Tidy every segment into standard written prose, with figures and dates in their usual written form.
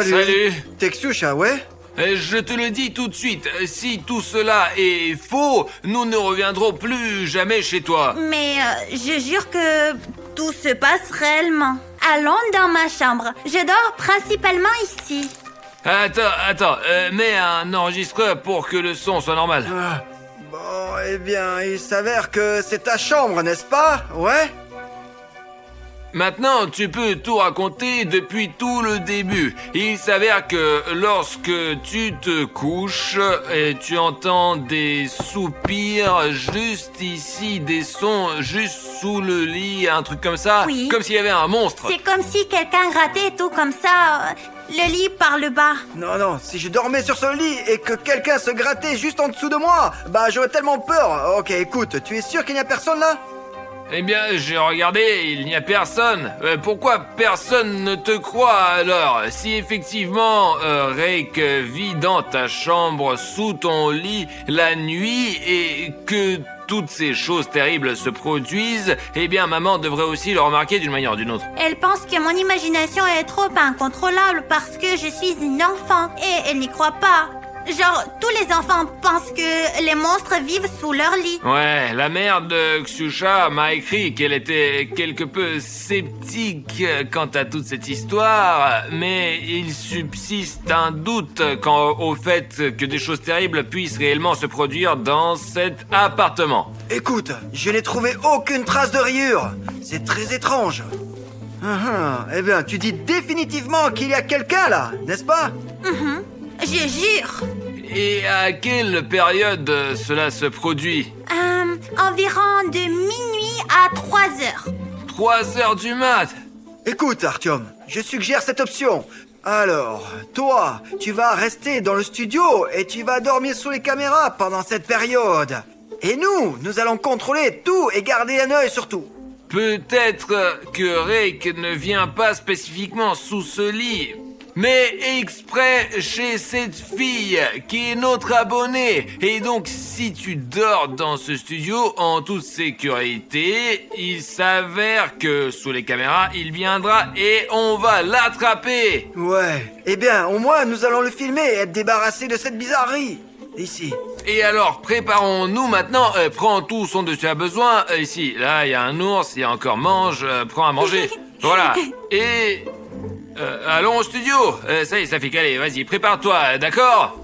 Salut. T'es Xiusha, ouais? Je te le dis tout de suite, si tout cela est faux, nous ne reviendrons plus jamais chez toi. Mais je jure que tout se passe réellement. Allons dans ma chambre. Je dors principalement ici. Attends, mets un enregistreur pour que le son soit normal. Bon, eh bien, il s'avère que c'est ta chambre, n'est-ce pas? Ouais? Maintenant, tu peux tout raconter depuis tout le début. Il s'avère que lorsque tu te couches et tu entends des soupirs juste ici, des sons juste sous le lit, un truc comme ça, Oui. comme s'il y avait un monstre. C'est comme si quelqu'un grattait tout comme ça, le lit par le bas. Non, si je dormais sur ce lit et que quelqu'un se grattait juste en dessous de moi, bah j'aurais tellement peur. Ok, écoute, tu es sûr qu'il n'y a personne là? Eh bien, j'ai regardé, il n'y a personne. Pourquoi personne ne te croit alors? Si effectivement, Rake vit dans ta chambre, sous ton lit, la nuit, et que toutes ces choses terribles se produisent, eh bien, maman devrait aussi le remarquer d'une manière ou d'une autre. Elle pense que mon imagination est trop incontrôlable parce que je suis une enfant et elle n'y croit pas. Genre, tous les enfants pensent que les monstres vivent sous leur lit. Ouais, la mère de Xiusha m'a écrit qu'elle était quelque peu sceptique quant à toute cette histoire, mais il subsiste un doute quant au fait que des choses terribles puissent réellement se produire dans cet appartement. Écoute, je n'ai trouvé aucune trace de rayure. C'est très étrange. Eh bien, tu dis définitivement qu'il y a quelqu'un là, n'est-ce pas? Je jure. Et à quelle période cela se produit? Environ de minuit à 3 heures. 3 heures du mat'. Écoute, Artyom, je suggère cette option. Alors, toi, tu vas rester dans le studio et tu vas dormir sous les caméras pendant cette période. Et nous allons contrôler tout et garder un œil sur tout. Peut-être que Rake ne vient pas spécifiquement sous ce lit, mais exprès chez cette fille qui est notre abonnée. Et donc, si tu dors dans ce studio en toute sécurité, il s'avère que sous les caméras, il viendra et on va l'attraper. Ouais, eh bien, au moins, nous allons le filmer et être débarrassés de cette bizarrerie. Ici. Et alors, préparons-nous maintenant. Prends tout ce dont tu as besoin. Ici, là, il y a un ours, il y a encore mange. Prends à manger. Voilà. Et... allons au studio. Ça y est, ça fait caler. Vas-y, prépare-toi, d'accord?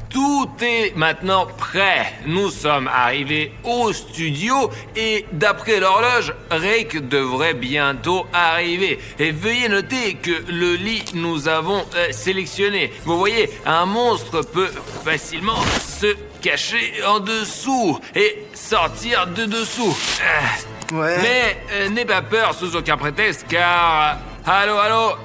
Tout est maintenant prêt. Nous sommes arrivés au studio et d'après l'horloge, Rake devrait bientôt arriver. Et veuillez noter que le lit nous avons sélectionné. Vous voyez, un monstre peut facilement se cacher en dessous et sortir de dessous. Ouais. Mais n'aie pas peur sous aucun prétexte car... Allô?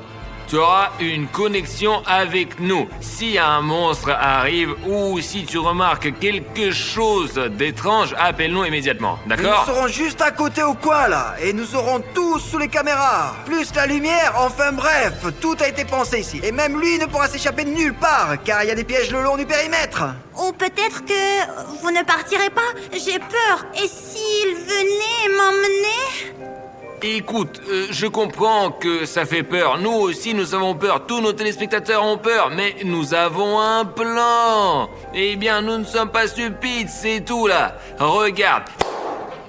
Tu auras une connexion avec nous. Si un monstre arrive ou si tu remarques quelque chose d'étrange, appelle-nous immédiatement, d'accord? Nous serons juste à côté au coin là, et nous aurons tout sous les caméras. Plus la lumière, enfin bref, tout a été pensé ici. Et même lui ne pourra s'échapper de nulle part, car il y a des pièges le long du périmètre. Ou peut-être que vous ne partirez pas. J'ai peur. Et s'il venait m'emmener? Écoute, je comprends que ça fait peur. Nous aussi, nous avons peur. Tous nos téléspectateurs ont peur. Mais nous avons un plan. Eh bien, nous ne sommes pas stupides, c'est tout là. Regarde.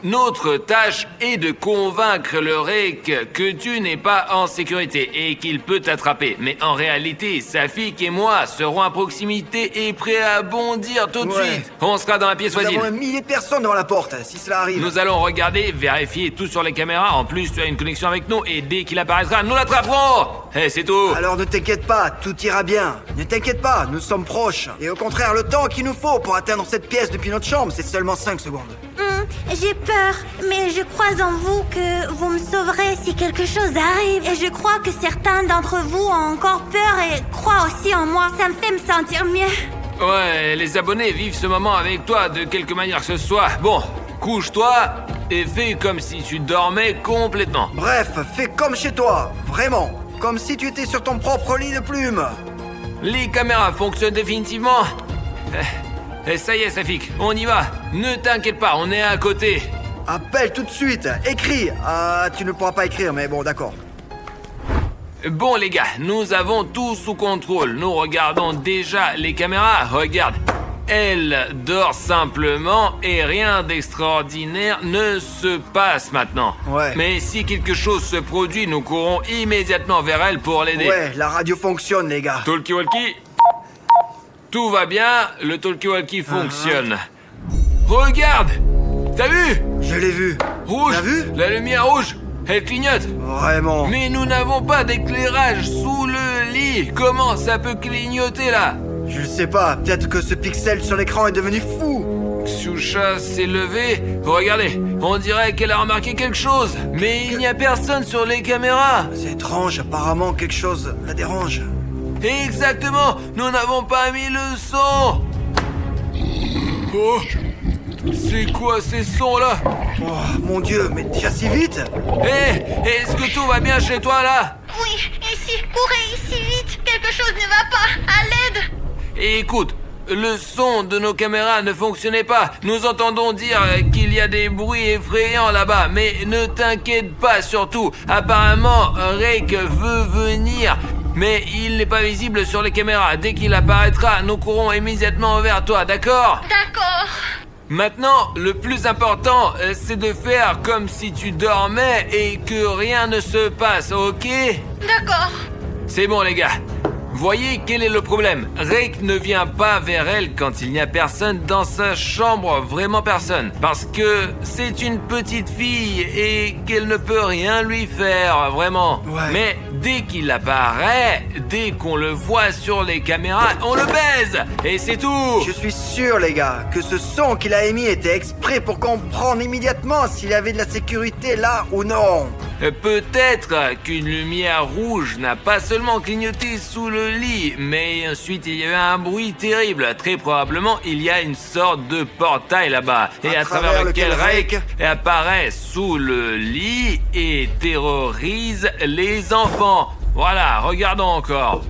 Notre tâche est de convaincre le Rake que tu n'es pas en sécurité et qu'il peut t'attraper. Mais en réalité, Safik et moi serons à proximité et prêts à bondir tout de Ouais. suite. On sera dans la pièce Nous voisine. avons un millier de personnes devant la porte, si cela arrive. Nous allons regarder, vérifier tout sur les caméras. En plus, tu as une connexion avec nous et dès qu'il apparaîtra, nous l'attraperons. C'est tout. Alors ne t'inquiète pas, tout ira bien. Ne t'inquiète pas, nous sommes proches. Et au contraire, le temps qu'il nous faut pour atteindre cette pièce depuis notre chambre, c'est seulement 5 secondes. J'ai peur, mais je crois en vous que vous me sauverez si quelque chose arrive. Et je crois que certains d'entre vous ont encore peur et croient aussi en moi. Ça me fait me sentir mieux. Ouais, les abonnés vivent ce moment avec toi de quelque manière que ce soit. Bon, couche-toi et fais comme si tu dormais complètement. Bref, fais comme chez toi, vraiment. Comme si tu étais sur ton propre lit de plumes. Les caméras fonctionnent définitivement. Ça y est, Safik, on y va. Ne t'inquiète pas, on est à côté. Appelle tout de suite, écris. Ah, tu ne pourras pas écrire, mais bon, d'accord. Bon les gars, nous avons tout sous contrôle. Nous regardons déjà les caméras. Regarde, elle dort simplement et rien d'extraordinaire ne se passe maintenant. Ouais. Mais si quelque chose se produit, nous courons immédiatement vers elle pour l'aider. Ouais, la radio fonctionne, les gars. Talkie-walkie. Tout va bien, le talkie-walkie fonctionne. Regarde! T'as vu? Je l'ai vu. Rouge! T'as vu? La lumière rouge! Elle clignote! Vraiment. Mais nous n'avons pas d'éclairage sous le lit! Comment ça peut clignoter là? Je ne sais pas, peut-être que ce pixel sur l'écran est devenu fou. Xiusha s'est levée. Regardez, on dirait qu'elle a remarqué quelque chose. Mais il n'y a personne sur les caméras. C'est étrange, apparemment quelque chose la dérange. Exactement, nous n'avons pas mis le son. Oh, c'est quoi ces sons là? Oh, mon Dieu, mais déjà si vite? Hé, est-ce que tout va bien chez toi là? Oui, ici, courez ici vite. Quelque chose ne va pas. À l'aide. Et écoute, le son de nos caméras ne fonctionnait pas. Nous entendons dire qu'il y a des bruits effrayants là-bas. Mais ne t'inquiète pas surtout. Apparemment, Rake veut venir. Mais il n'est pas visible sur les caméras. Dès qu'il apparaîtra, nous courons immédiatement vers toi, d'accord? D'accord. Maintenant, le plus important, c'est de faire comme si tu dormais et que rien ne se passe, ok? D'accord. C'est bon les gars. Voyez quel est le problème. Rake ne vient pas vers elle quand il n'y a personne dans sa chambre, vraiment personne. Parce que c'est une petite fille et qu'elle ne peut rien lui faire, vraiment. Ouais. Mais dès qu'il apparaît, dès qu'on le voit sur les caméras, on le baise. Et c'est tout. Je suis sûr, les gars, que ce son qu'il a émis était exprès pour comprendre immédiatement s'il y avait de la sécurité là ou non. Peut-être qu'une lumière rouge n'a pas seulement clignoté sous le lit, mais ensuite il y a eu un bruit terrible. Très probablement, il y a une sorte de portail là-bas, et à travers lequel Rake apparaît sous le lit et terrorise les enfants. Voilà, regardons encore.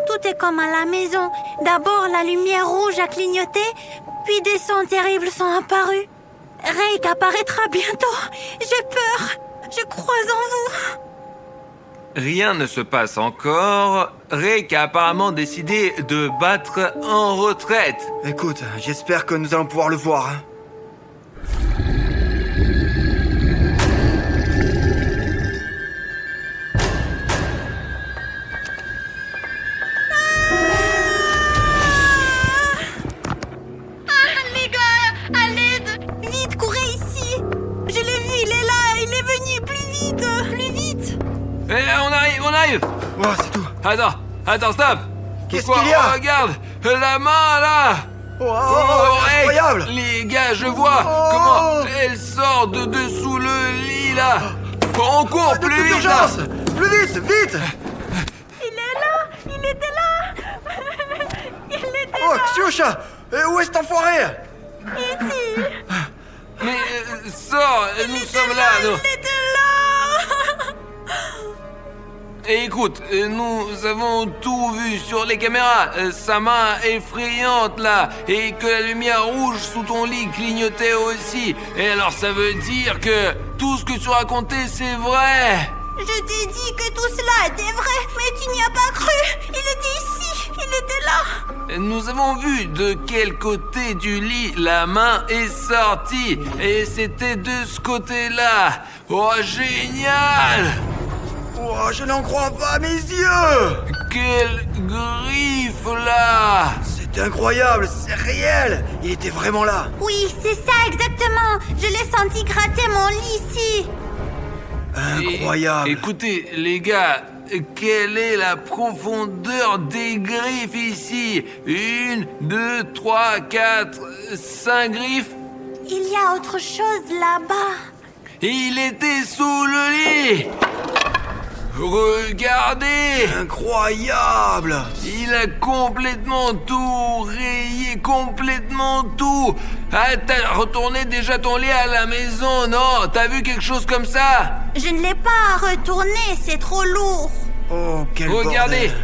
Tout est comme à la maison. D'abord, la lumière rouge a clignoté, puis des sons terribles sont apparus. Rake apparaîtra bientôt. J'ai peur. Je crois en vous. Rien ne se passe encore. Rake a apparemment décidé de battre en retraite. Écoute, j'espère que nous allons pouvoir le voir. Hein. Les gars, à l'aide. Vite, courez ici. Je l'ai vu, il est là. Il est venu. Plus vite, plus vite. On arrive. Oh, c'est tout. Attends, stop. Qu'est-ce Quoi? qu'il y a? Oh, regarde, la main là. Oh, Rake, incroyable. les gars, je vois comment elle sort de dessous le lit là. On court De plus toute vite là. urgence. Plus vite, vite. Il est là. Il était là. Il était Oh, Xiusha, où est cet enfoiré? ici. Mais sors, nous sommes là. Il était là. Et écoute, nous avons tout vu sur les caméras. Sa main effrayante là, et que la lumière rouge sous ton lit clignotait aussi. Et alors ça veut dire que tout ce que tu racontais c'est vrai. Je t'ai dit que tout cela était vrai, mais tu n'y as pas cru. Il était ici. Il était là. Nous avons vu de quel côté du lit la main est sortie. Et c'était de ce côté-là. Oh, génial! Oh, je n'en crois pas à mes yeux. Quelle griffe là! C'est incroyable, c'est réel. Il était vraiment là. Oui, c'est ça exactement. Je l'ai senti gratter mon lit ici. Incroyable. Écoutez, les gars, quelle est la profondeur des griffes ici? 1, 2, 3, 4, 5 griffes? Il y a autre chose là-bas. Il était sous le lit! Regardez! Incroyable. Il a complètement tout rayé, complètement tout! Ah, t'as retourné déjà ton lit à la maison, non? T'as vu quelque chose comme ça? Je ne l'ai pas retourné, c'est trop lourd. Oh, quel Regardez! bordel.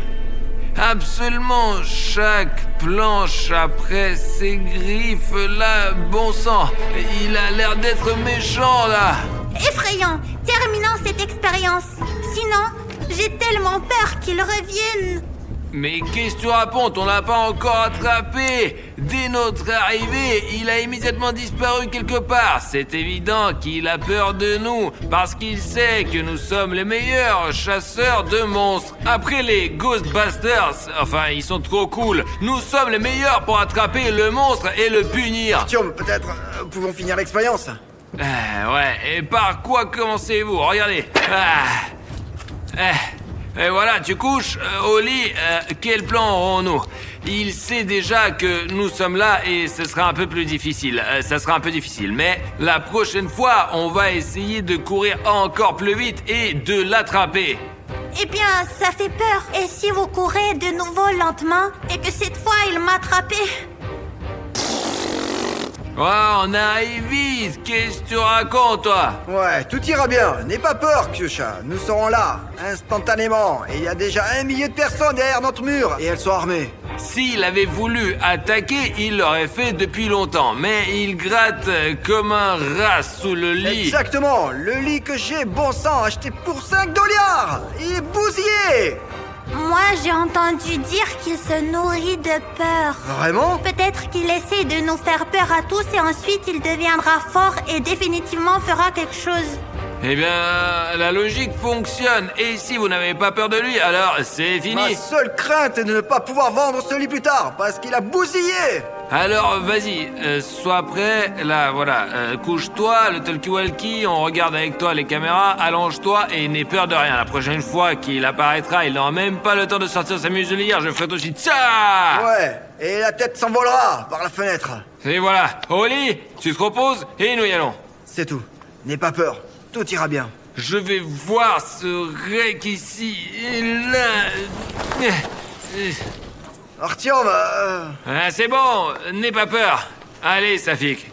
Absolument chaque planche après ces griffes là, bon sang. Il a l'air d'être méchant là. Effrayant. Terminons cette expérience. Sinon, j'ai tellement peur qu'il revienne. Mais qu'est-ce que tu racontes? On l'a pas encore attrapé. Dès notre arrivée, il a immédiatement disparu quelque part. C'est évident qu'il a peur de nous, parce qu'il sait que nous sommes les meilleurs chasseurs de monstres. Après les Ghostbusters, enfin, ils sont trop cool. Nous sommes les meilleurs pour attraper le monstre et le punir. Artyom, peut-être pouvons finir l'expérience. Ouais, et par quoi commencez-vous? Regardez. Et voilà, tu couches au lit. Quel plan aurons-nous? Il sait déjà que nous sommes là et ce sera un peu plus difficile. Ça sera un peu difficile, mais la prochaine fois, on va essayer de courir encore plus vite et de l'attraper. Eh bien, ça fait peur. Et si vous courez de nouveau lentement et que cette fois il m'a attrapé? Oh, on arrive vite. Qu'est-ce que tu racontes, toi? Ouais, tout ira bien. N'aie pas peur, Kyusha. Nous serons là, instantanément. Et il y a déjà 1 million de personnes derrière notre mur. Et elles sont armées. S'il avait voulu attaquer, il l'aurait fait depuis longtemps. Mais il gratte comme un rat sous le lit. Exactement. Le lit que j'ai, bon sang, acheté pour 5 dollars. Il est bousillé. Moi, j'ai entendu dire qu'il se nourrit de peur. Vraiment? Peut-être qu'il essaie de nous faire peur à tous et ensuite il deviendra fort et définitivement fera quelque chose. Eh bien, la logique fonctionne. Et si vous n'avez pas peur de lui, alors c'est fini. Ma seule crainte est de ne pas pouvoir vendre ce lit plus tard, parce qu'il a bousillé. Alors, vas-y, sois prêt. Là, voilà, couche-toi, le talkie-walkie, on regarde avec toi les caméras, allonge-toi et n'aie peur de rien. La prochaine fois qu'il apparaîtra, il n'aura même pas le temps de sortir sa muselière, je ferai tout de suite ça. Ouais, et la tête s'envolera par la fenêtre. Et voilà, au lit, tu te reposes et nous y allons. C'est tout. N'aie pas peur. Tout ira bien. Je vais voir ce rec ici et là. Artyom, Ah, c'est bon, n'aie pas peur. Allez, Safik.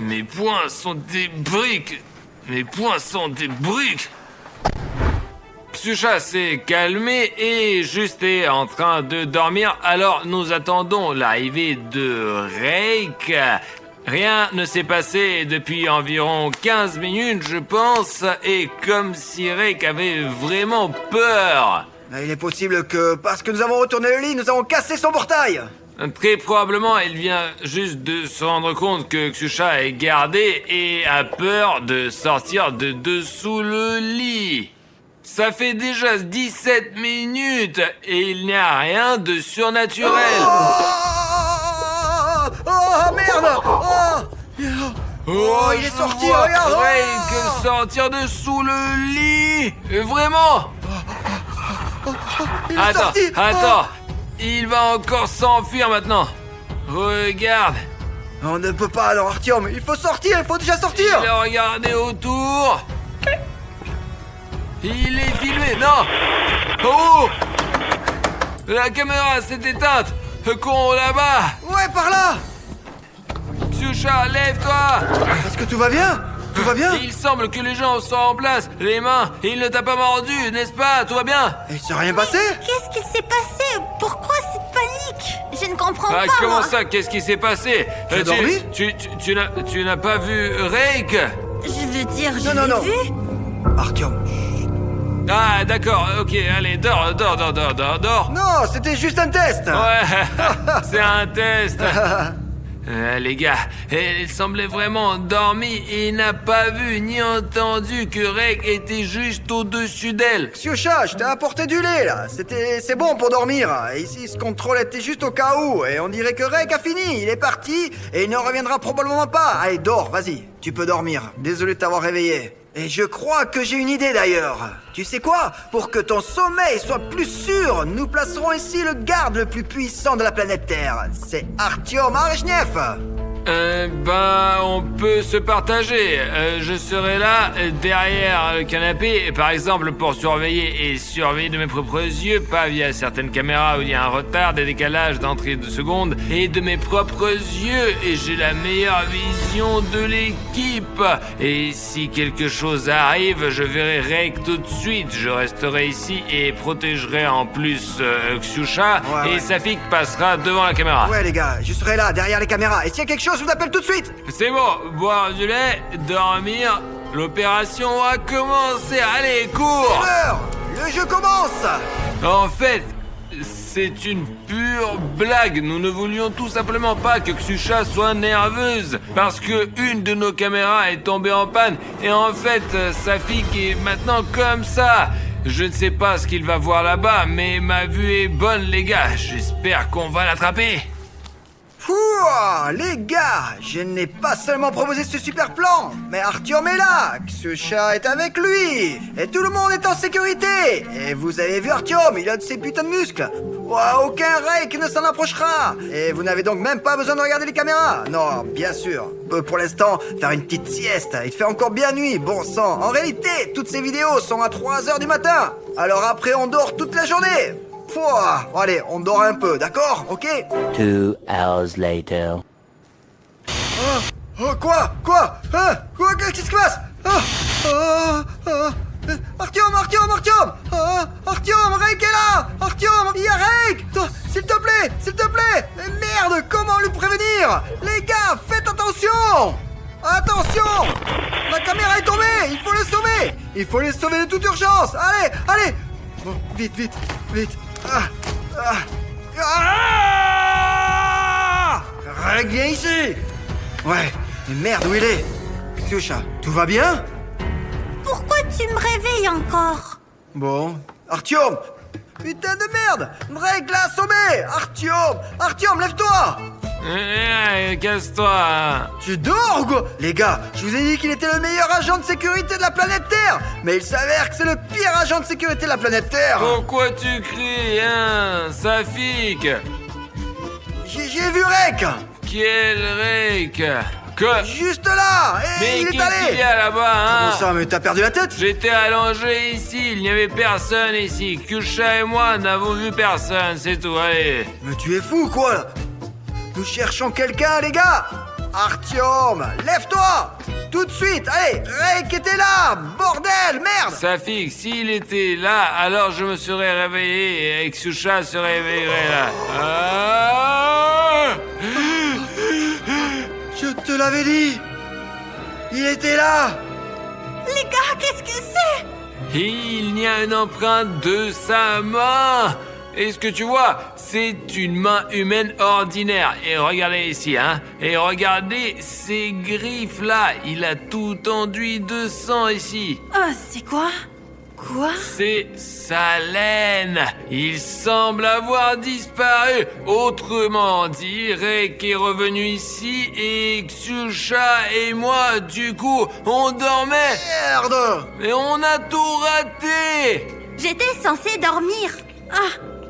Mes poings sont des briques. Mes poings sont des briques. Ksyusha s'est calmé et juste est en train de dormir. Alors nous attendons l'arrivée de Reik. Rien ne s'est passé depuis environ 15 minutes, je pense, et comme si Reik avait vraiment peur. il est possible que, parce que nous avons retourné le lit, nous avons cassé son portail. Très probablement, il vient juste de se rendre compte que Ksyusha est gardé et a peur de sortir de dessous le lit. Ça fait déjà 17 minutes et il n'y a rien de surnaturel. Oh, merde. Oh, il est je sorti, vois regarde. Craig sortir de sous le lit. Vraiment? Il est sorti. Attends. Il va encore s'enfuir maintenant. Regarde. On ne peut pas, alors, Artyom. Il faut sortir, il faut déjà sortir. Il a regardé autour. Il est filmé. Non. Oh. La caméra s'est éteinte. Con là-bas. Ouais, par là. Ksyusha, lève-toi. Est-ce que tout va bien? Tout va bien? Il semble que les gens sont en place. Les mains, il ne t'a pas mordu, n'est-ce pas? Tout va bien? Il s'est rien passé? Qu'est-ce qu'il s'est passé? Pourquoi cette panique? Je ne comprends Ah, pas, comment moi. ça? Qu'est-ce qui s'est passé? Tu as dormi? Tu n'as pas vu Reik? Je veux dire, je Non, non, l'ai vu. Artyom. Ah, d'accord, ok, allez, dors. Non, c'était juste un test. Ouais, c'est un test. Les gars, il semblait vraiment endormi et il n'a pas vu ni entendu que Reik était juste au-dessus d'elle. Ksyusha, je t'ai apporté du lait, là. C'est bon pour dormir. Et ici, ce contrôle était juste au cas où. Et on dirait que Reik a fini. Il est parti et il ne reviendra probablement pas. Allez, dors, vas-y. Tu peux dormir. Désolé de t'avoir réveillé. Et je crois que j'ai une idée d'ailleurs. Tu sais quoi? Pour que ton sommeil soit plus sûr, nous placerons ici le garde le plus puissant de la planète Terre. C'est Artyom Areshnev. On peut se partager. Je serai là, derrière le canapé, par exemple, pour surveiller de mes propres yeux, pas via certaines caméras où il y a un retard, des décalages d'entrée de secondes, et de mes propres yeux, et j'ai la meilleure vision de l'équipe. Et si quelque chose arrive, je verrai Rake tout de suite. Je resterai ici et protégerai en plus Ksyusha, et Safik passera devant la caméra. Ouais, les gars, je serai là, derrière les caméras. Et s'il y a quelque chose, je vous appelle tout de suite. C'est bon, boire du lait, dormir, l'opération va commencer. Allez, cours! Heure, le jeu commence. En fait, c'est une pure blague. Nous ne voulions tout simplement pas que Ksyusha soit nerveuse, parce que une de nos caméras est tombée en panne, et en fait, Safik est maintenant comme ça. Je ne sais pas ce qu'il va voir là-bas, mais ma vue est bonne, les gars. J'espère qu'on va l'attraper. Pouah, les gars, je n'ai pas seulement proposé ce super plan, mais Artyom est là, Ksyusha est avec lui, et tout le monde est en sécurité. Et vous avez vu Artyom, il a de ses putains de muscles. Ouah, aucun Rake ne s'en approchera. Et vous n'avez donc même pas besoin de regarder les caméras. Non, bien sûr. Pour l'instant, faire une petite sieste. Il fait encore bien nuit, bon sang. En réalité, toutes ces vidéos sont à 3h du matin. Alors après, on dort toute la journée. Pouah, allez, on dort un peu, d'accord? Ok? 2 hours later. Quoi? Qu'est-ce qui se passe? Artyom! Artyom, Rake est là! Artyom, il y a Rake! S'il te plaît! Mais merde, comment lui prévenir? Les gars, faites attention! Attention! La caméra est tombée! Il faut les sauver! Il faut les sauver de toute urgence! Allez! Bon, vite! Rake, viens ici! Ouais, mais merde, où il est? Ksyusha, tout va bien? Pourquoi tu me réveilles encore? Bon, Artyom! Putain de merde! Rake l'a assommé! Artyom, lève-toi! Casse-toi. Tu dors ou quoi? Les gars, je vous ai dit qu'il était le meilleur agent de sécurité de la planète Terre! Mais il s'avère que c'est le pire agent de sécurité de la planète Terre! Pourquoi tu cries, hein, Safik? J'ai vu Rake! Quel Rake? Que? Juste là! Mais il est qu'est-ce allé! qu'il y a là-bas, hein? Comment ça, mais t'as perdu la tête? J'étais allongé ici, il n'y avait personne ici. Ksyusha et moi n'avons vu personne, c'est tout, allez. Mais tu es fou, quoi, là? Nous cherchons quelqu'un, les gars! Artyom, lève-toi! Tout de suite, allez! Rake était là! Bordel, merde! Safik, s'il était là, alors je me serais réveillé et Ksyusha se réveillerait là. Je te l'avais dit! Il était là! Les gars, qu'est-ce que c'est? Il y a une empreinte de sa main. Et ce que tu vois, c'est une main humaine ordinaire. Et regardez ici, hein. Et regardez ces griffes là. Il a tout enduit de sang ici. C'est quoi? Quoi? C'est sa laine. Il semble avoir disparu. Autrement dit, Rake est revenu ici et Ksyusha et moi, du coup, on dormait. Merde! Mais on a tout raté. J'étais censée dormir.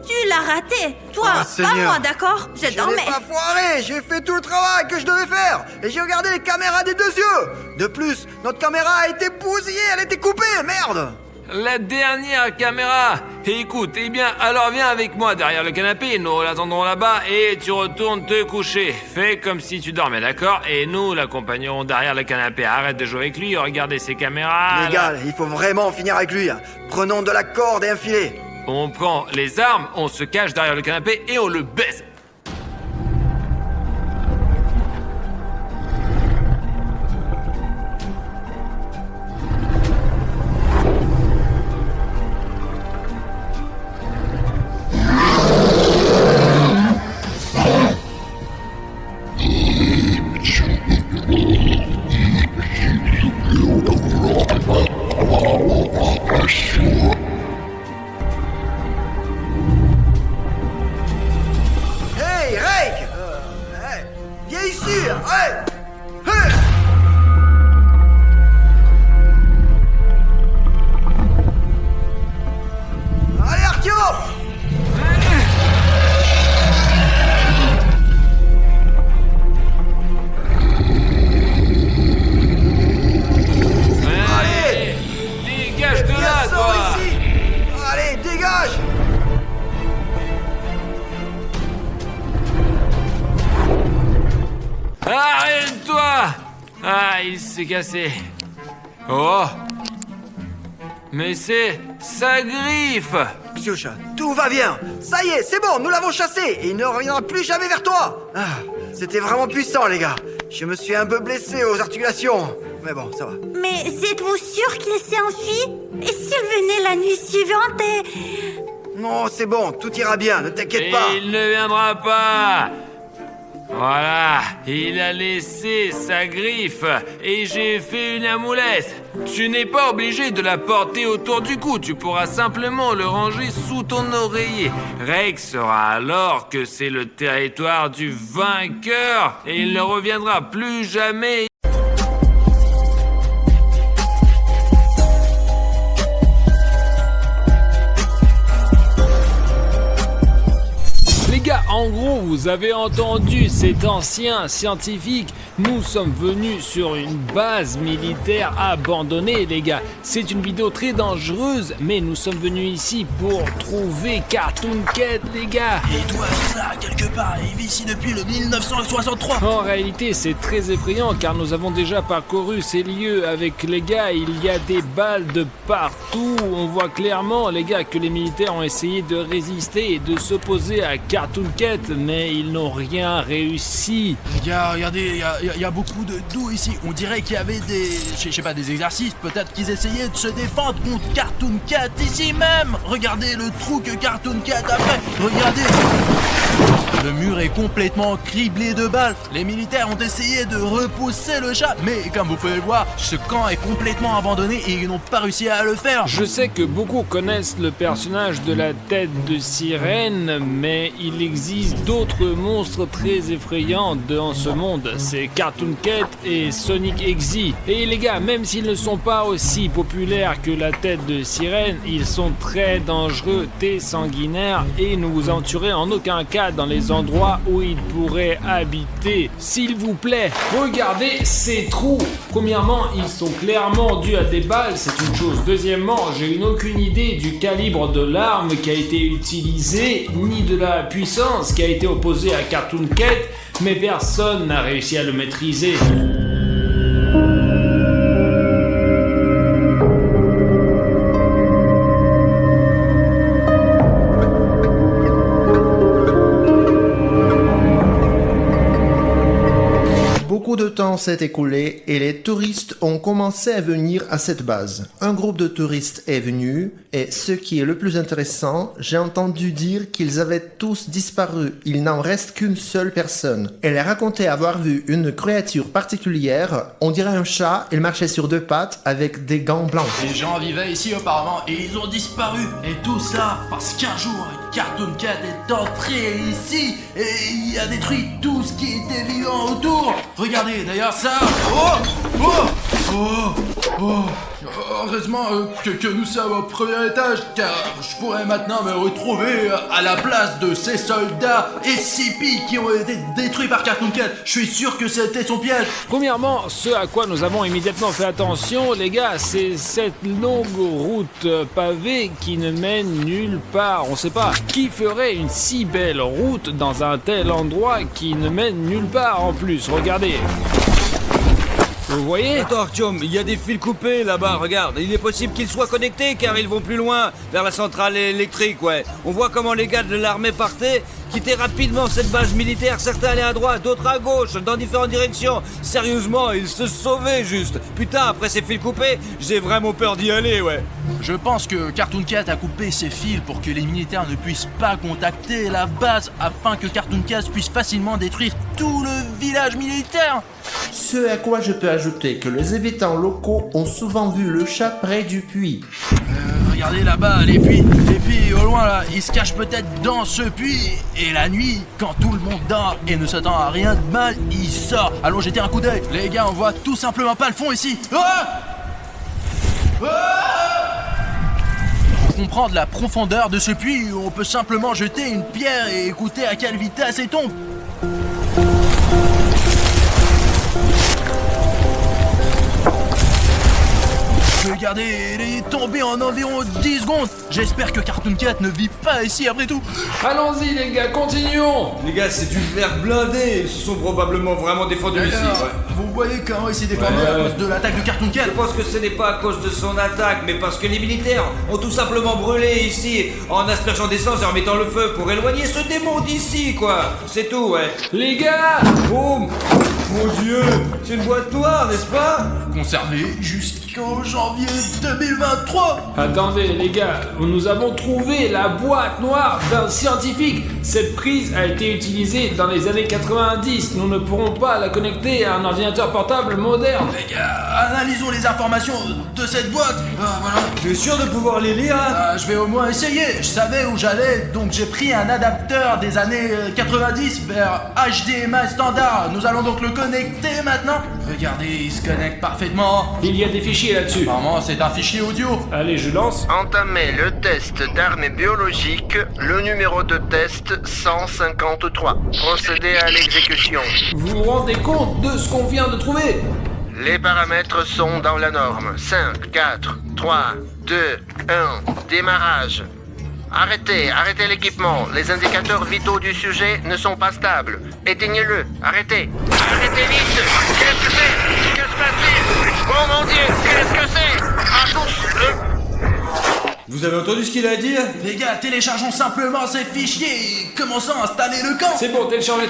Tu l'as raté. Toi, Oh, pas Seigneur. moi, d'accord? Je Je dormais. n'ai pas foiré, j'ai fait tout le travail que je devais faire et j'ai regardé les caméras des deux yeux. De plus, notre caméra a été bousillée, elle était coupée, merde. La dernière caméra. Écoute, eh bien, alors viens avec moi derrière le canapé, nous l'attendrons là-bas et tu retournes te coucher. Fais comme si tu dormais, d'accord? Et nous l'accompagnerons derrière le canapé. Arrête de jouer avec lui, regardez ses caméras. Les gars, il faut vraiment finir avec lui. Prenons de la corde et un filet. On prend les armes, on se cache derrière le canapé et on le baise. Hey, Rake! Hey, viens ici! Hey! Hey! Allez, Artyom! Ah, il s'est cassé. Oh! Mais c'est sa griffe! Psioucha, tout va bien. Ça y est, c'est bon, nous l'avons chassé et il ne reviendra plus jamais vers toi. Ah, c'était vraiment puissant, les gars. Je me suis un peu blessé aux articulations. Mais bon, ça va. Mais êtes-vous sûr qu'il s'est enfui? Et s'il venait la nuit suivante et... Non, c'est bon, tout ira bien, ne t'inquiète pas. Il ne viendra pas! Voilà, il a laissé sa griffe et j'ai fait une amoulette. Tu n'es pas obligé de la porter autour du cou, tu pourras simplement le ranger sous ton oreiller. Rex saura alors que c'est le territoire du vainqueur et il ne reviendra plus jamais. Les gars, en gros, vous avez entendu cet ancien scientifique. Nous sommes venus sur une base militaire abandonnée, les gars. C'est une vidéo très dangereuse, mais nous sommes venus ici pour trouver Cartoon Cat, les gars. Et toi, là, quelque part, il vit ici depuis le 1963. En réalité, c'est très effrayant car nous avons déjà parcouru ces lieux avec les gars. Il y a des balles de partout. On voit clairement, les gars, que les militaires ont essayé de résister et de s'opposer à Cartoon Cat, mais ils n'ont rien réussi. Les gars, regardez, il y a beaucoup d'eau ici. On dirait qu'il y avait des, je sais pas, des exercices. Peut-être qu'ils essayaient de se défendre contre Cartoon Cat ici même. Regardez le trou que Cartoon Cat a fait. Regardez. Le mur est complètement criblé de balles. Les militaires ont essayé de repousser le chat, mais comme vous pouvez le voir, ce camp est complètement abandonné et ils n'ont pas réussi à le faire. Je sais que beaucoup connaissent le personnage de la tête de sirène, mais il existe d'autres monstres très effrayants dans ce monde. C'est Cartoon Cat et Sonic X. Et les gars, même s'ils ne sont pas aussi populaires que la tête de sirène, ils sont très dangereux, très sanguinaires et ne vous aventurez en aucun cas dans les endroits où ils pourraient habiter. S'il vous plaît, regardez ces trous. Premièrement, ils sont clairement dus à des balles, c'est une chose. Deuxièmement, j'ai aucune idée du calibre de l'arme qui a été utilisée, ni de la puissance qui a été opposée à Cartoon Cat, mais personne n'a réussi à le maîtriser. Beaucoup de temps s'est écoulé et les touristes ont commencé à venir à cette base. Un groupe de touristes est venu et ce qui est le plus intéressant, j'ai entendu dire qu'ils avaient tous disparu. Il n'en reste qu'une seule personne. Elle a raconté avoir vu une créature particulière, on dirait un chat, il marchait sur deux pattes avec des gants blancs. Les gens vivaient ici auparavant et ils ont disparu. Et tout ça parce qu'un jour, Cartoon Cat est entré ici et il a détruit tout ce qui était vivant autour. Regardez d'ailleurs ça. Heureusement que nous sommes au premier étage, car je pourrais maintenant me retrouver à la place de ces soldats SCP qui ont été détruits par Cartoon Cat. Je suis sûr que c'était son piège. Premièrement, ce à quoi nous avons immédiatement fait attention, les gars, c'est cette longue route pavée qui ne mène nulle part. On sait pas qui ferait une si belle route dans un tel endroit qui ne mène nulle part en plus. Regardez. Vous voyez? Attends Artyom, il y a des fils coupés là-bas, regarde. Il est possible qu'ils soient connectés car ils vont plus loin, vers la centrale électrique, ouais. On voit comment les gars de l'armée partaient, quittaient rapidement cette base militaire. Certains allaient à droite, d'autres à gauche, dans différentes directions. Sérieusement, ils se sauvaient juste. Putain, après ces fils coupés, j'ai vraiment peur d'y aller, ouais. Je pense que Cartoon Cat a coupé ses fils pour que les militaires ne puissent pas contacter la base afin que Cartoon Cat puisse facilement détruire tout le village militaire. Ce à quoi je peux ajouter que les habitants locaux ont souvent vu le chat près du puits. Regardez là-bas, les puits au loin là, ils se cachent peut-être dans ce puits. Et la nuit, quand tout le monde dort et ne s'attend à rien de mal, il sort. Allons jeter un coup d'œil. Les gars, on voit tout simplement pas le fond ici. Pour comprendre la profondeur de ce puits, on peut simplement jeter une pierre et écouter à quelle vitesse elle tombe. Regardez, elle est tombée en environ 10 secondes. J'espère que Cartoon Cat ne vit pas ici après tout. Allons-y les gars, continuons. Les gars, c'est du verre blindé. Ils se sont probablement vraiment défendus ici. Alors, Ouais. vous voyez comment il s'est défendu à cause de l'attaque de Cartoon Cat? Je pense que ce n'est pas à cause de son attaque, mais parce que les militaires ont tout simplement brûlé ici en aspergeant d'essence et en mettant le feu pour éloigner ce démon d'ici, quoi. C'est tout, ouais. Les gars, Oh, mon Dieu, c'est une boîte noire, n'est-ce pas? Conservé jusqu'au janvier 2023. attendez les gars, nous avons trouvé la boîte noire d'un scientifique. Cette prise a été utilisée dans les années 90. Nous ne pourrons pas la connecter à un ordinateur portable moderne. Les gars, analysons les informations de cette boîte. Voilà. Tu es sûr de pouvoir les lire, hein? Je vais au moins essayer. Je savais où j'allais, donc j'ai pris un adapteur des années 90 vers HDMI standard. Nous allons donc le connecter maintenant. Regardez, il se connecte parfaitement. Il y a des fichiers là-dessus. Apparemment, c'est un fichier audio. Allez, je lance. Entamez le test d'armes biologiques, le numéro de test 153. Procédez à l'exécution. Vous vous rendez compte de ce qu'on vient de trouver? Les paramètres sont dans la norme. 5, 4, 3, 2, 1. Démarrage. Arrêtez l'équipement. Les indicateurs vitaux du sujet ne sont pas stables. Éteignez-le. Arrêtez vite. Qu'est-ce que c'est? Que se passe-t-il? Oh mon Dieu, qu'est-ce que c'est? À tous. Vous avez entendu ce qu'il a dit? Les gars, téléchargeons simplement ces fichiers et commençons à installer le camp. C'est bon, téléchargez.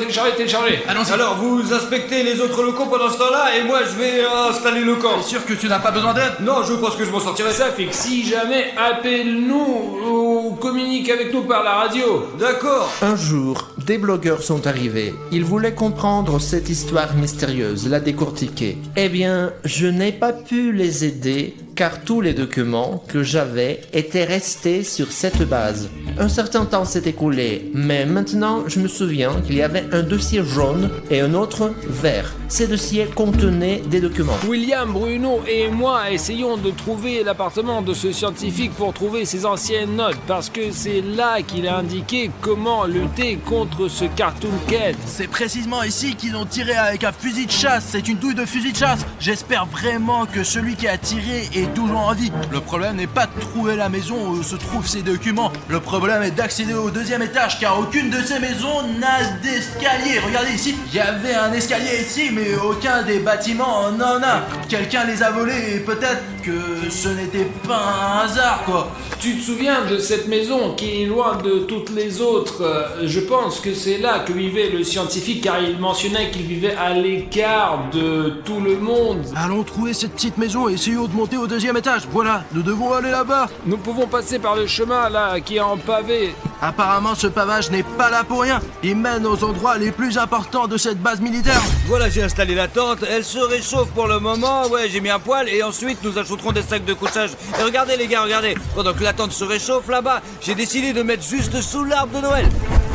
Allons-y. Alors, vous inspectez les autres locaux pendant ce temps-là, et moi, je vais installer le camp. T'es sûr que tu n'as pas besoin d'aide? Non, je pense que je m'en sortirai. Ça fait que si jamais, appelle-nous ou communique avec nous par la radio. D'accord. Un jour, des blogueurs sont arrivés. Ils voulaient comprendre cette histoire mystérieuse, la décortiquer. Eh bien, je n'ai pas pu les aider car tous les documents que j'avais étaient restés sur cette base. Un certain temps s'est écoulé, mais maintenant je me souviens qu'il y avait un dossier jaune et un autre vert. Ces dossiers contenaient des documents. William, Bruno et moi essayons de trouver l'appartement de ce scientifique pour trouver ses anciennes notes, parce que c'est là qu'il a indiqué comment lutter contre ce Cartoon Cat. C'est précisément ici qu'ils ont tiré avec un fusil de chasse. C'est une douille de fusil de chasse. J'espère vraiment que celui qui a tiré est toujours en vie. Le problème n'est pas de trouver la maison où se trouvent ces documents. Le problème est d'accéder au deuxième étage, car aucune de ces maisons n'a d'escalier. Regardez ici, il y avait un escalier ici, mais aucun des bâtiments n'en a. Quelqu'un les a volés et peut-être que ce n'était pas un hasard, quoi. Tu te souviens de cette maison qui est loin de toutes les autres? Je pense que c'est là que vivait le scientifique, car il mentionnait qu'il vivait à l'écart de tout le monde. Allons trouver cette petite maison et essayons de monter au deuxième étage. Voilà, nous devons aller là-bas. Nous pouvons passer par le chemin là qui est en pavé. Apparemment, ce pavage n'est pas là pour rien. Il mène aux endroits les plus importants de cette base militaire. Voilà, j'ai installé la tente. Elle se réchauffe pour le moment. Ouais, j'ai mis un poêle et ensuite nous ajouterons des sacs de couchage. Et regardez les gars, regardez. Pendant que la tente se réchauffe là-bas, j'ai décidé de mettre juste sous l'arbre de Noël.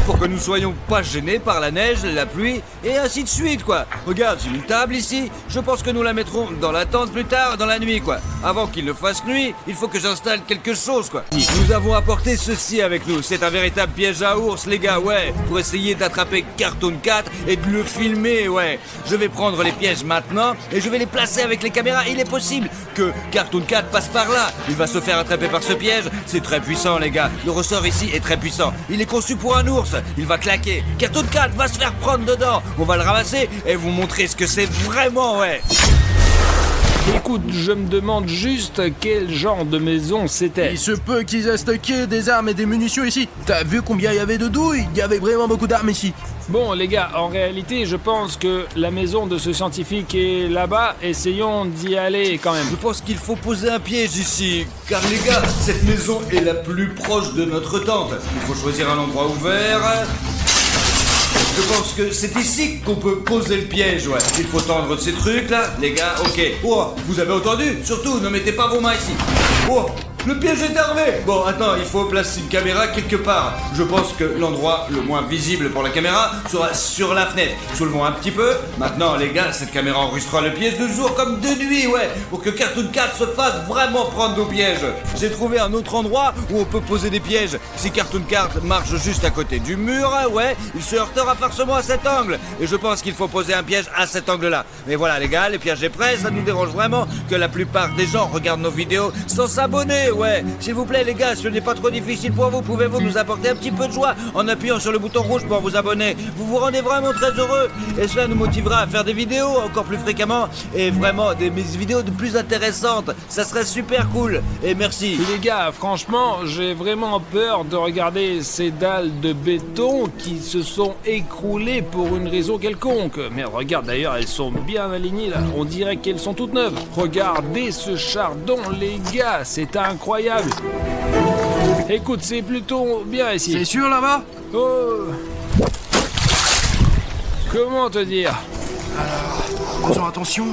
Pour que nous soyons pas gênés par la neige, la pluie et ainsi de suite, quoi. Regarde, j'ai une table ici. Je pense que nous la mettrons dans la tente plus tard, dans la nuit, quoi. Avant qu'il ne fasse nuit, il faut que j'installe quelque chose, quoi. Nous avons apporté ceci avec nous. C'est un véritable piège à ours, les gars, ouais. Pour essayer d'attraper Cartoon Cat et de le filmer, ouais. Je vais prendre les pièges maintenant et je vais les placer avec les caméras. Il est possible que Cartoon Cat passe par là. Il va se faire attraper par ce piège. C'est très puissant, les gars. Le ressort ici est très puissant. Il est conçu pour un ours. Il va claquer. Cartoon Cat va se faire prendre dedans. On va le ramasser et vous montrer ce que c'est vraiment, ouais. Écoute, je me demande juste quel genre de maison c'était. Il se peut qu'ils aient stocké des armes et des munitions ici. T'as vu combien il y avait de douilles? Il y avait vraiment beaucoup d'armes ici. Bon les gars, en réalité, je pense que la maison de ce scientifique est là-bas. Essayons d'y aller quand même. Je pense qu'il faut poser un piège ici. Car les gars, cette maison est la plus proche de notre tente. Il faut choisir un endroit ouvert. Je pense que c'est ici qu'on peut poser le piège, ouais. Il faut tendre ces trucs là, les gars, ok. Oh, vous avez entendu? Surtout, ne mettez pas vos mains ici. Oh, Le piège est armé. Bon, attends, il faut placer une caméra quelque part. Je pense que l'endroit le moins visible pour la caméra sera sur la fenêtre. Soulevons un petit peu. Maintenant, les gars, cette caméra enregistrera le piège de jour comme de nuit, ouais, pour que Cartoon Cat se fasse vraiment prendre nos pièges. J'ai trouvé un autre endroit où on peut poser des pièges. Si Cartoon Cat marche juste à côté du mur, ouais, il se heurtera forcément à cet angle. Et je pense qu'il faut poser un piège à cet angle-là. Mais voilà, les gars, les pièges est prêt. Ça nous dérange vraiment que la plupart des gens regardent nos vidéos sans s'abonner, ouais. S'il vous plaît, les gars, si ce n'est pas trop difficile pour vous, pouvez-vous nous apporter un petit peu de joie en appuyant sur le bouton rouge pour vous abonner. Vous vous rendez vraiment très heureux et cela nous motivera à faire des vidéos encore plus fréquemment et vraiment des vidéos de plus intéressantes. Ça serait super cool et merci. Les gars, franchement, j'ai vraiment peur de regarder ces dalles de béton qui se sont écroulées pour une raison quelconque. Mais regarde d'ailleurs, elles sont bien alignées là. On dirait qu'elles sont toutes neuves. Regardez ce chardon, les gars, c'est incroyable. Écoute, c'est plutôt bien ici. C'est sûr là-bas? Oh. Comment te dire? Faisons attention.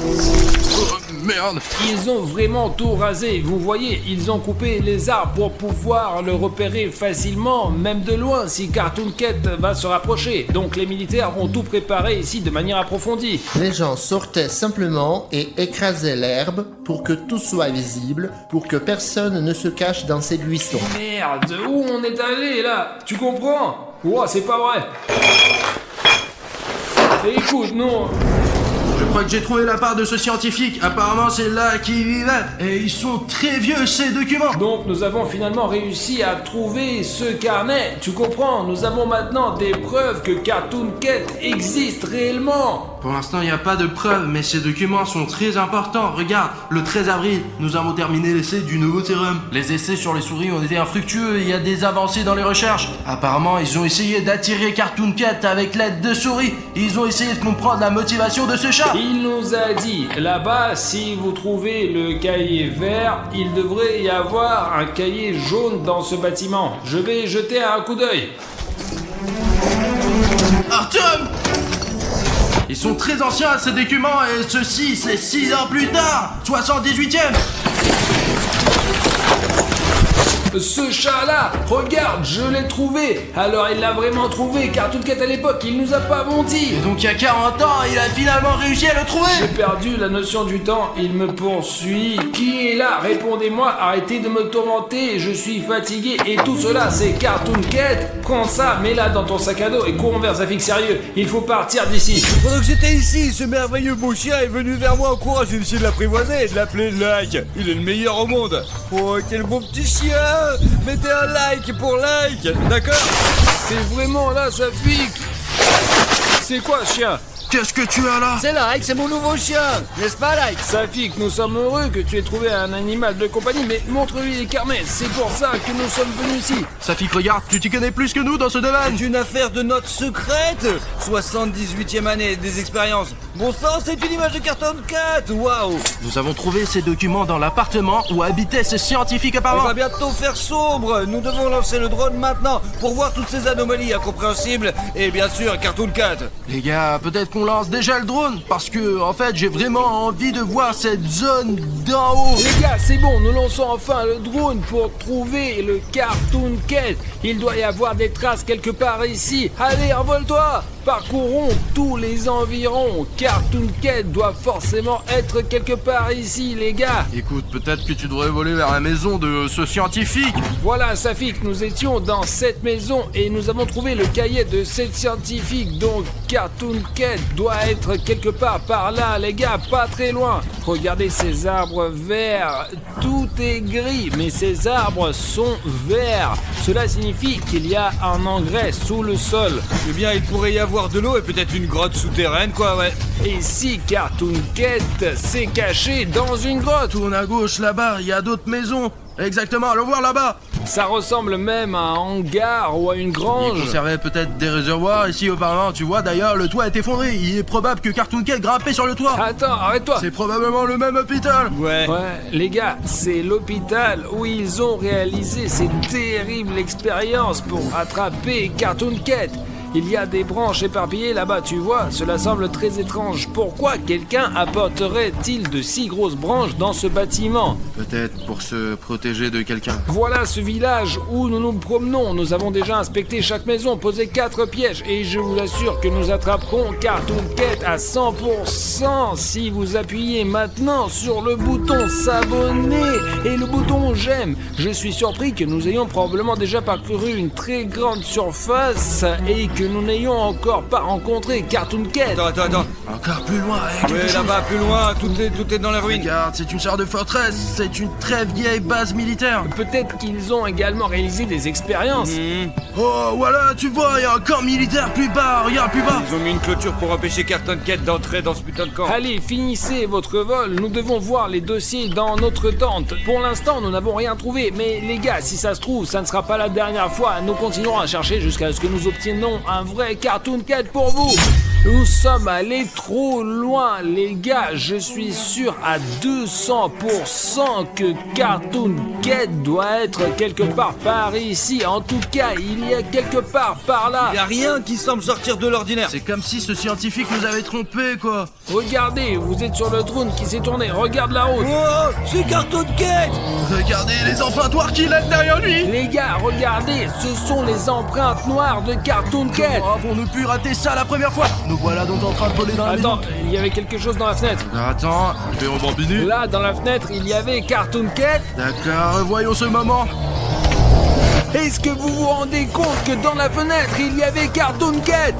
Oh, merde. Ils ont vraiment tout rasé, vous voyez, ils ont coupé les arbres pour pouvoir le repérer facilement, même de loin, si Cartoon Cat va se rapprocher. Donc les militaires ont tout préparé ici de manière approfondie. Les gens sortaient simplement et écrasaient l'herbe pour que tout soit visible, pour que personne ne se cache dans ces buissons. Merde, où on est allé là? Tu comprends? Ouah, c'est pas vrai. Et écoute, non... Je crois que j'ai trouvé la part de ce scientifique. Apparemment, c'est là qu'il vivait. Et ils sont très vieux, ces documents. Donc nous avons finalement réussi à trouver ce carnet. Tu comprends? Nous avons maintenant des preuves que Cartoon Cat existe réellement. Pour l'instant, il n'y a pas de preuves, mais ces documents sont très importants. Regarde, le 13 avril, nous avons terminé l'essai du nouveau sérum. Les essais sur les souris ont été infructueux et il y a des avancées dans les recherches. Apparemment, ils ont essayé d'attirer Cartoon Cat avec l'aide de souris. Ils ont essayé de comprendre la motivation de ce chat. Il nous a dit, là-bas, si vous trouvez le cahier vert, il devrait y avoir un cahier jaune dans ce bâtiment. Je vais jeter un coup d'œil. Artyom! Ils sont très anciens ces documents et ceci c'est 6 ans plus tard, 78e. Ce chat-là, regarde, je l'ai trouvé. Alors il l'a vraiment trouvé, Cartoon Cat à l'époque, il nous a pas menti. Et donc il y a 40 ans, il a finalement réussi à le trouver. J'ai perdu la notion du temps, il me poursuit. Qui est là? Répondez-moi, arrêtez de me tourmenter, je suis fatigué. Et tout cela, c'est Cartoon Cat. Prends ça, mets-la dans ton sac à dos et cours vers Zafik sérieux. Il faut partir d'ici. Pendant que j'étais ici, ce merveilleux beau chien est venu vers moi en courant. J'ai décidé de l'apprivoiser et de l'appeler Like. Il est le meilleur au monde. Oh, quel beau petit chien. Mettez un like pour Like, d'accord? C'est vraiment là, Zafik. C'est quoi, chien? Qu'est-ce que tu as là? C'est Like, c'est mon nouveau chien, n'est-ce pas Like? Zafik, nous sommes heureux que tu aies trouvé un animal de compagnie, mais montre-lui les carnets, c'est pour ça que nous sommes venus ici. Safik, regarde, tu t'y connais plus que nous dans ce domaine. C'est une affaire de notes secrète. 78e année des expériences. Bon sang, c'est une image de Cartoon Cat. Waouh. Nous avons trouvé ces documents dans l'appartement où habitait ce scientifique Il apparemment. va bientôt faire sombre. Nous devons lancer le drone maintenant pour voir toutes ces anomalies incompréhensibles et bien sûr Cartoon Cat. Les gars, peut-être qu'on lance déjà le drone parce que en fait j'ai vraiment envie de voir cette zone d'en haut. Les gars, c'est bon, nous lançons enfin le drone pour trouver le Cartoon Cat. Il doit y avoir des traces quelque part ici. Allez, envole-toi. Parcourons tous les environs. Cartoon Cat doit forcément être quelque part ici, les gars. Écoute, peut-être que tu devrais voler vers la maison de ce scientifique. Voilà, Safik, nous étions dans cette maison et nous avons trouvé le cahier de cette scientifique. Donc, Cartoon Cat doit être quelque part par là, les gars, pas très loin. Regardez ces arbres verts. Tout est gris, mais ces arbres sont verts. Cela signifie qu'il y a un engrais sous le sol. Eh bien, il pourrait y avoir de l'eau et peut-être une grotte souterraine, quoi, ouais. Et si Cartoon Cat s'est caché dans une grotte? Tourne à gauche là-bas, il y a d'autres maisons. Exactement, le voir là-bas. Ça ressemble même à un hangar ou à une Il grange. conservait peut-être des réservoirs ici auparavant. Tu vois d'ailleurs, le toit est effondré. Il est probable que Cartoon Cat grimpait sur le toit. Attends, arrête-toi. C'est probablement le même hôpital. Ouais. Ouais, les gars, c'est l'hôpital où ils ont réalisé cette terrible expérience pour attraper Cartoon Cat. Il y a des branches éparpillées là-bas, tu vois. Cela semble très étrange. Pourquoi quelqu'un apporterait-il de si grosses branches dans ce bâtiment? Peut-être pour se protéger de quelqu'un. Voilà ce village où nous nous promenons. Nous avons déjà inspecté chaque maison, posé 4 pièges. Et je vous assure que nous attraperons Cartoon Cat à 100% si vous appuyez maintenant sur le bouton s'abonner et le bouton j'aime. Je suis surpris que nous ayons probablement déjà parcouru une très grande surface et que nous n'ayons encore pas rencontré Cartoon Cat. Attends. Encore plus loin, quelque Ouais, chose. là-bas, plus loin, tout est dans les ruines. Regarde, c'est une sorte de forteresse, c'est une très vieille base militaire. Peut-être qu'ils ont également réalisé des expériences. Oh, voilà, tu vois, il y a un camp militaire plus bas, regarde plus bas. Ils ont mis une clôture pour empêcher Cartoon Cat d'entrer dans ce putain de camp. Allez, finissez votre vol, nous devons voir les dossiers dans notre tente. Pour l'instant, nous n'avons rien trouvé, mais les gars, si ça se trouve, ça ne sera pas la dernière fois. Nous continuerons à chercher jusqu'à ce que nous obtenions un vrai Cartoon Cat pour vous. Nous sommes allés trop loin, les gars. Je suis sûr à 200% que Cartoon Cat doit être quelque part par ici. En tout cas, il y a quelque part par là. Y a rien qui semble sortir de l'ordinaire. C'est comme si ce scientifique nous avait trompés, quoi. Regardez, vous êtes sur le drone qui s'est tourné. Regarde la route. Oh, c'est Cartoon Cat. Regardez les empreintes noires qu'il a derrière lui. Les gars, regardez, ce sont les empreintes noires de Cartoon Cat. Oh, avons-nous pu rater ça la première fois? Nous voilà donc en train de voler dans la Attends, maison. il y avait quelque chose dans la fenêtre. Attends, je vais rembobiner. Là, dans la fenêtre, il y avait Cartoon Cat. D'accord, voyons ce moment. Est-ce que vous vous rendez compte que dans la fenêtre, il y avait Cartoon Cat?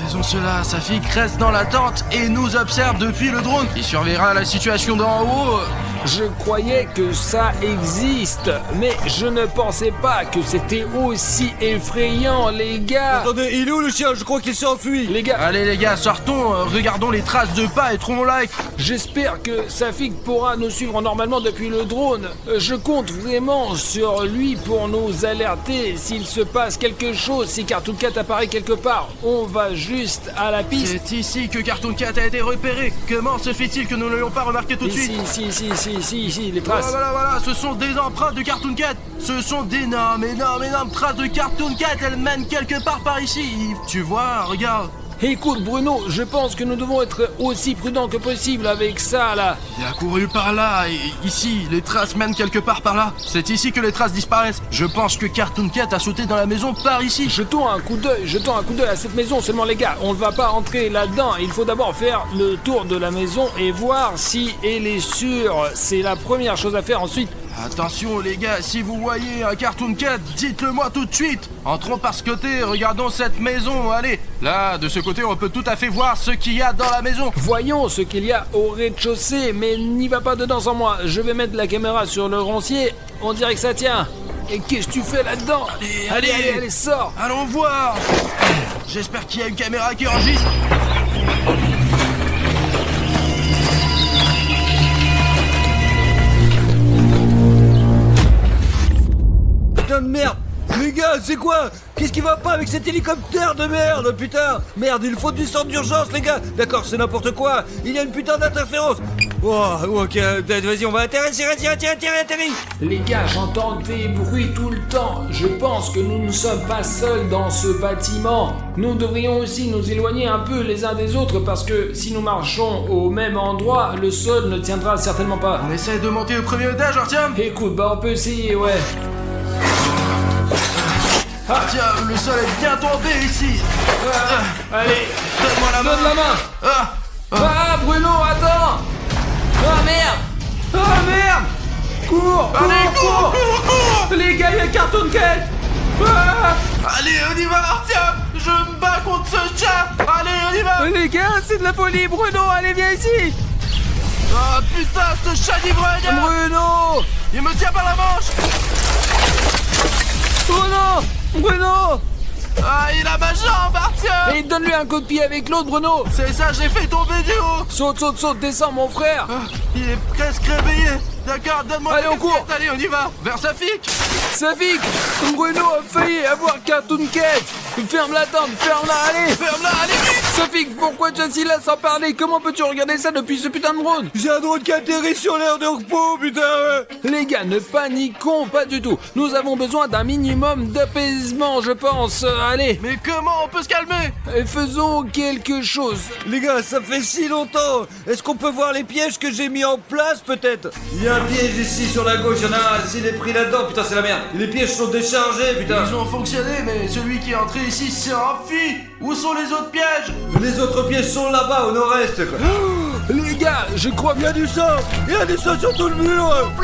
Faisons cela, Safik reste dans la tente et nous observe depuis le drone. Il surveillera la situation d'en haut. Je croyais que ça existe, mais je ne pensais pas que c'était aussi effrayant, les gars. Attendez, il est où le chien? Je crois qu'il s'est enfui. Les gars, Allez les gars, sortons, regardons les traces de pas et trouvons like. j'espère que Safik pourra nous suivre normalement depuis le drone. Je compte vraiment sur lui pour nous alerter s'il se passe quelque chose, si Cartoon Cat apparaît quelque part. On va juste à la piste. C'est ici que Cartoon Cat a été repéré. Comment se fait-il que nous ne l'ayons pas remarqué tout de suite? Ici, les traces. Voilà, ce sont des empreintes de Cartoon Cat. Ce sont d'énormes traces de Cartoon Cat. Elles mènent quelque part par ici. Tu vois, regarde. Écoute Bruno, je pense que nous devons être aussi prudents que possible avec ça là. Il a couru par là et ici, les traces mènent quelque part par là. C'est ici que les traces disparaissent. Je pense que Cartoon Cat a sauté dans la maison par ici. Jetons un coup d'œil à cette maison seulement les gars. On ne va pas entrer là-dedans. Il faut d'abord faire le tour de la maison et voir si elle est sûre. C'est la première chose à faire ensuite. Attention les gars, si vous voyez un Cartoon Cat, dites-le moi tout de suite. Entrons par ce côté, regardons cette maison, allez. Là, de ce côté, on peut tout à fait voir ce qu'il y a dans la maison. Voyons ce qu'il y a au rez-de-chaussée, mais n'y va pas dedans sans moi. Je vais mettre la caméra sur le roncier. On dirait que ça tient. Et qu'est-ce que tu fais là-dedans? Allez, sors. Allons voir. J'espère qu'il y a une caméra qui enregistre. Putain de merde. Les gars, c'est quoi? Qu'est-ce qui va pas avec cet hélicoptère de merde? Putain, merde, il faut du centre d'urgence, les gars. D'accord, c'est n'importe quoi. Il y a une putain d'interférence. Oh, ok, vas-y, on va atterrir. Les gars, j'entends des bruits tout le temps. Je pense que nous ne sommes pas seuls dans ce bâtiment. Nous devrions aussi nous éloigner un peu les uns des autres parce que si nous marchons au même endroit, le sol ne tiendra certainement pas. On essaie de monter au premier étage, Artyom. Écoute, on peut essayer, ouais. Ah tiens, le sol est bien tombé ici. Allez, Donne-moi la main. donne la main. Ah, Bruno, attends. Ah, merde. Cours. Les gars, il y a Cartoon Cat. Allez, on y va, Artyom. Je me bats contre ce chat. Allez, on y va. Les gars, c'est de la folie. Bruno, allez, viens ici. Ah putain, ce chat d'ivrogne. Bruno. Il me tient par la manche. Oh non, Bruno. Ah, il a ma jambe, Artyom. Et donne-lui un coup de pied avec l'autre, Bruno. C'est ça, j'ai fait tomber du haut. Saute, descends, mon frère. Ah, il est presque réveillé. D'accord, donne-moi Allez, la on court. Allez, on y va. Vers Safik. Safik, Bruno a failli avoir Cartoon Cat. Ferme la tente, ferme-la, allez, ferme-la, allez vite. Sophie, pourquoi tu es assis là sans parler? Comment peux-tu regarder ça depuis ce putain de drone? J'ai un drone qui atterrit sur l'air de repos, putain. Les gars, ne paniquons pas du tout. Nous avons besoin d'un minimum d'apaisement, je pense. Allez. Mais comment on peut se calmer? Faisons quelque chose. Les gars, ça fait si longtemps. Est-ce qu'on peut voir les pièges que j'ai mis en place, peut-être? Il y a un piège ici sur la gauche, il y en a un. S'il est pris là-dedans, putain, c'est la merde. Les pièges sont déchargés, putain. Ils ont fonctionné, mais celui qui est entré ici s'est enfui. Où sont les autres pièges? Les autres pièges sont là-bas, au nord-est, quoi. Les gars, je crois Il y a du sang. Il y a du sang sur tout le mur.